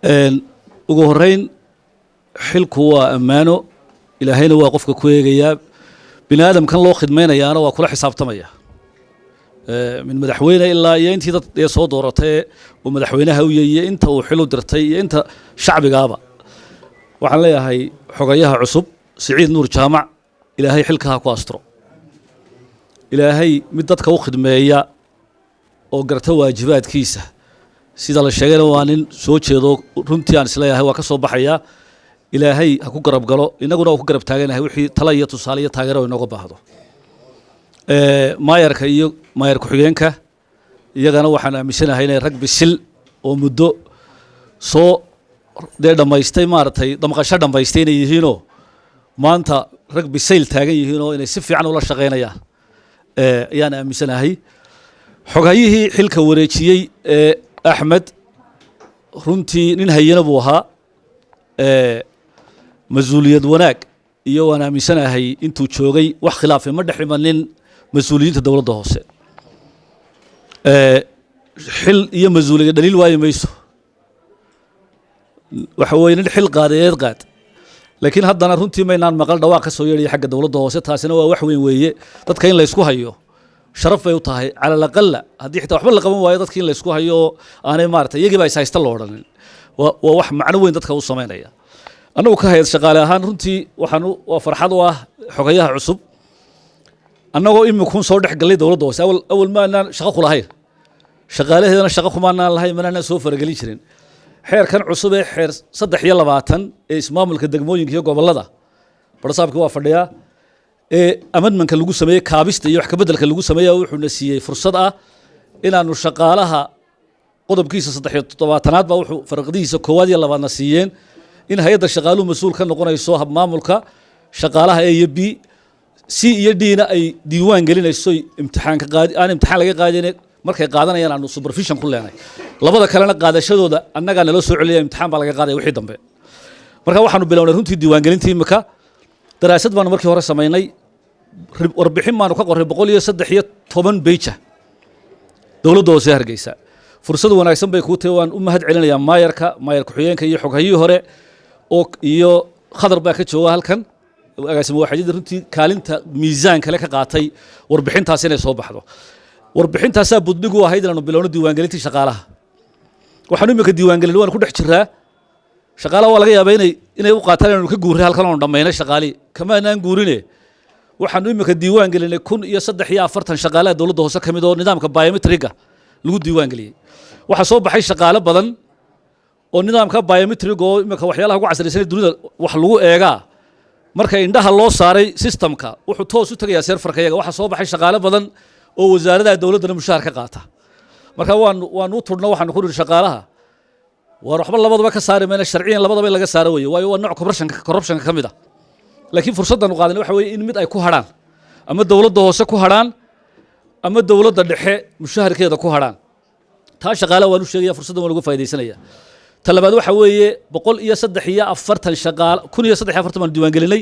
ugu horeyn xilku waa ammaano ilaahayna waa qofka ku eegayaa bini aadamkan loo khidmaynayaana waa kula xisaabtamaya min madaxweyne ilaa iyo intii dad ee soo dooratay oo madaxweynaha u yeeyay inta uu xil u dirtay iyo inta shacbigaaba waxaan leeyahay xogayaha cusub Siciid Nuur Jaamac ilaahay xilkaha ku astro ilaahay mid dadka u khidmeeya oo garta waajibaadkiisa sida la sheegay waa nin soo jeedo runtii aan isleeyahay waa ka soo baxaya ilaahay ha ku garab galo inaguna ku garab taaganahay wixii tala iyo tusaale iyo taageero inooga baahdo maayarka iyo maayar ku xigeenka iyagana waxaan aaminsanahay inay rag bisil oo muddo soo dhamaystay maartay damqasho dhamaystay inay yihiin oo maanta rag bisil taagan yihiin oo inay si fiican ula shaqeynayaan ayaan aaminsanahay xogayihii xilka wareejiyay Axmed runtii nin hayana buu ahaa mas'uuliyad wanaag iyo waan aaminsanahay intuu joogay wax khilaaf ma dhaximanin mas'uuliyiinta dawladda hoose xil iyo mas'uuliyad daliil waayo mayso waxa weeye nin xil qaadeed qaad laakiin haddana runtii maynaan maqal dhawaaq ka soo yeeray xagga dawladda hoose taasina waa wax weyn weeye dadka in la isku hayo sharaf ay u tahay ala laqalla hadii xitaa waxba la qaban waayo dadkii in la isku hayo aanay maartay iyagii baa haysta loo odhanin waa wax macno weyn dadka u sameynaya anagu ka hayad shaqaale ahaan runtii waxaan waa farxad u ah xogayaha cusub anagoo imikuun soo dhex galay dawladda hoose awal ma aanan shaqo ku lahayn shaqaalaheedana shaqo kuma aanan lahayn mana soo faragelin jirin xeerkan cusub ee xeer 23 ee ismaamulka degmooyinka iyo gobolada barsaabka waa fadhiyaa amendmentka lagu sameeyay kaabista iyo wax ka bedelka lagu sameeyay wuxuu na siiyay fursad ah inaanu shaqaalaha qodobkiisa 17aad baa wuxuu farqadiisa koowaad iyo labaadna siiyeen in hay'adda shaqaaluhu mas'uul ka noqonayso hab maamulka shaqaalaha A iyo B C iyo D na ay diiwaan gelinayso imtixaanka imtixaan laga qaadin markay qaadanayaan aanu supervision ku leenahay labada kalena qaadashadooda annaga nala soo celiyay imtixaan baa laga qaaday wixii dambe marka waxaanu bilownay runtii diiwaan gelintii imika daraasad baan markii hore sameynay warbixin maanu ka qoray 113 page dawladda hoose Hargeysa fursad wanaagsan bay ku tahay waan u mahad celinayaa maayarka maayar ku xigeenka iyo xogayihii hore oo iyo khadar baa ka jooga halkan agaasimo waxaad runtii kaalinta miisaan kale ka qaatay warbixintaas inay soo baxdo warbixintaas budbigu ahayd inaanu bilowno diiwaan gelintii shaqaalaha waxaan imika diiwaan gelin waan ku dhex jiraa shaqaalaha waa laga yaabaa inay u qaataan inuu ka guuray halkan oo dhameynay shaqaali kama aanan guurine waxaan imika diiwaan gelinay 1340 shaqaalaha dawladda hoose kamid oo nidaamka biometriga lagu diiwaan geliyay waxa soo baxay shaqaale badan oo nidaamka biometriga oo imika waxyaalaha ugu casrisan dunida wax lagu eegaa marka indhaha loo saaray systemka wuxuu toos u tagayaa serverka iyaga waxa soo baxay shaqaale badan oo wasaaradda dawladda mushaar ka qaata marka waan u turno waxaan ku dhir shaqaalaha war waxba labadaba ka saari meena sharciyan labadaba laga saaro way waayo waa nooc corruption kamid ah laakiin fursadan u qaadanay waxa weeye in mid ay ku haraan ama dawladda hoose ku haraan ama dawladda dhexe mushaharkeeda ku haraan taa shaqaalaha waan u sheegaya fursadan waa lagu faa'iideysanaya talabaad waxa weeye 143 shaqaale 143 baan diiwaan gelinay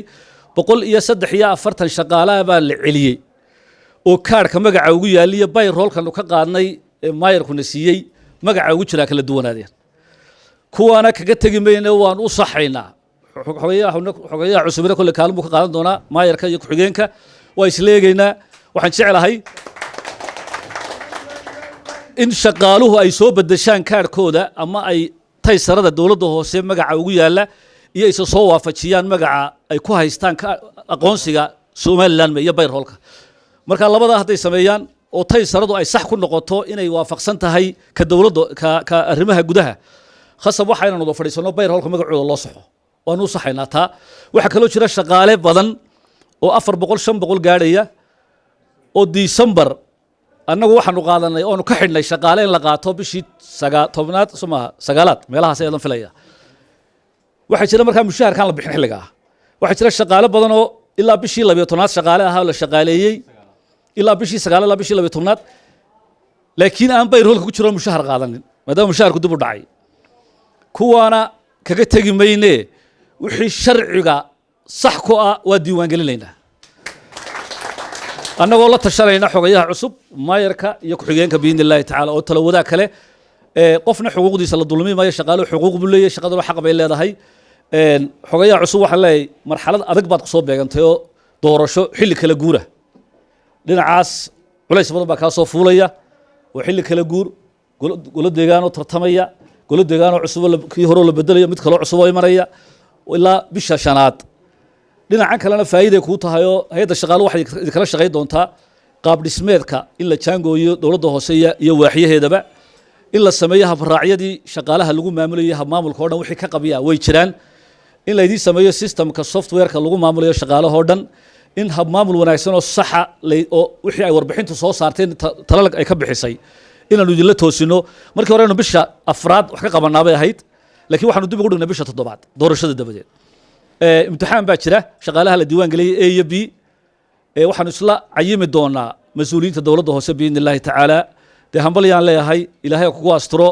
143 shaqaalaha baa la celiyay oo kaarka magaca ugu yaaliyo bayroolkan ka qaadnay maayarku na siiyay magaca ugu jira kala duwanaadeen kuwaana kaga tagi mayna waan u saxaynaa xogayaha cusubina kulli kaalmo ka qaadan doona maayarka iyo ku xigeenka waa isleegaynaa waxaan jecelahay in shaqaaluhu ay soo bedeshaan kaarkooda ama ay taysarada dawladda hoose magaca ugu yaala iyo isa soo waafajiyaan magaca ay ku haystaan aqoonsiga Soomaaliland iyo bayroolka marka labada haday sameeyaan oo taysaradu ay sax ku noqoto inay waafaqsan tahay ka dawladda ka arrimaha gudaha khasab waxa inaan wada fadhiisano bayroolka magacooda loo saxo waan u saxaynaa taa waxa kale oo jira shaqaale badan oo 400 500 gaadhaya oo December annagu waxaanu qaadanay oo ka xidhnay shaqaale in la qaato bishii 10aad sagaalaad meelahaas ay filaya waxa jira markaa mushaharkan la bixin xilliga waxa jira shaqaale badan oo ilaa bishii 12aad shaqaale ahaa la shaqaaleeyay ilaa bishii 9 ilaa bishii 12aad laakiin aan bayroolka ku jiro mushahar qaadanin maadaama mushaharku dib u dhacay kuwaana kaga tagi mayne wixii sharciga sax ku ah waa diiwaan gelinaynaa annagoo la tashanayna xogayaha cusub maayarka iyo ku xigeenka biidnillaahi tacaala oo tala wadaag kale qofna xuquuqdiisa la dulmi maayo shaqaaluhu xuquuq buu leeyahay shaqaduna xaq bay leedahay xogayaa cusub waxaa leeyahay marxalad adag baad kusoo beegantay oo doorasho xilli kala guura dhinacaas culays badan baa kaa soo fuulaya oo xilli kala guur golo deegaanoo tartamaya golo deegaanoo cusub kii horeo la bedelayo mid kaloo cusub oo imanaya ilaa bisha shanaad dhinacan kalena faa'iiday kuu tahay oo hay-adda shaqaaluhu waxay idinkala shaqayn doontaa qaab dhismeedka in la jaangooyo dowladda hoose iyo waaxyaheedaba in la sameeyo habraacyadii shaqaalaha lagu maamulayay habmaamulka oo dhan wixii ka qabiya way jiraan in laydii sameeyo systemka softwareka lagu maamulayo shaqaalahoo dhan in habmaamul wanaagsan oo saxa oo wixii ay warbixintu soo saarteen tala ay ka bixisay inaanu idinla toosino markii hore aynu bisha afraad wax ka qabanaa bay ahayd laakiin waxaanu dib ugu dhignay bisha toddobaad doorashada dabadeed imtixaan baa jira shaqaalaha la diiwaan geliyay A iyo B waxaanu isla cayimi doonaa mas-uuliyiinta dowladda hoose biidni illaahi tacaala dee hambalyaan leeyahay ilaahay kugu asturo